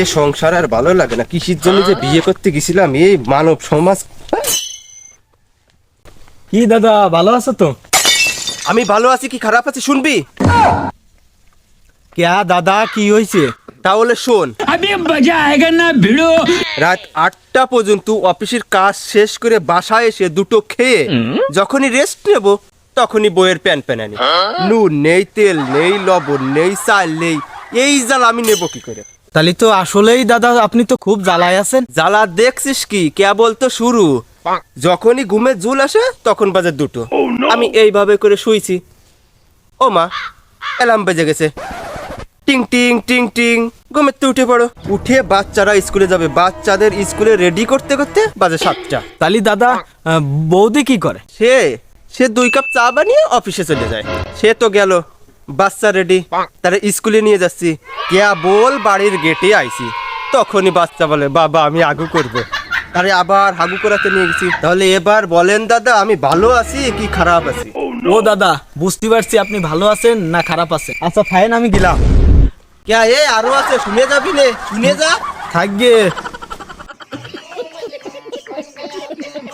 এ সংসার আর ভালো লাগে না, কিসের জন্য যে বিয়ে করতে গেছিলাম, এই মানব সমাজ। কি দাদা ভালো আছো তো? আমি ভালো আছি কি খারাপ আছি শুনবি? ক্যা দাদা কি হয়েছে? তাহলে শোন, अभी मजा आएगा ना भिड़ो। রাত 8টা পর্যন্ত অফিসের কাজ শেষ করে বাসায় এসে দুটো খেয়ে যখনই রেস্ট নেব তখনই বইয়ের প্যান প্যানানি। নুন নেই, তেল নেই, লবণ নেই, চাল নেই, এই জ্বাল আমি নেব কি করে? তাহলে তো আসলেই দাদা আপনি তো খুব জ্বালায় আছেন। জ্বালা দেখছিস কি, কেবল তো শুরু। যখনই ঘুমের ঝুল আসে তখন বাজে 2টো। আমি এইভাবে করে শুইছি, ও মা অ্যালার্ম বেজে গেছে, টিং টিং টিং টিং। ঘুমের তো উঠে পড়ো, উঠে বাচ্চারা স্কুলে যাবে, বাচ্চাদের স্কুলে রেডি করতে করতে বাজে 7টা। তাহলে দাদা বৌদি কি করে? সে সে 2 কাপ চা বানিয়ে অফিসে চলে যায়। সে তো গেল, বাচ্চা রেডি, তারা স্কুলে নিয়ে যাচ্ছি। কেবল বাড়ির গেটে আইছি, তখনই বাচ্চা বলে বাবা আমি আগু করব। আরে আবার হাগু করাতে নিয়ে গেছি। তাহলে এবার বলেন দাদা, আমি ভালো আছি কি খারাপ আছি? ও দাদা বুঝতে পারছি আপনি ভালো আছেন না খারাপ আছেন। আচ্ছা ফাইন আমি গেলাম। কে এ আরো আছে, শুনে যাবি নে, শুনে যা। থাকবে।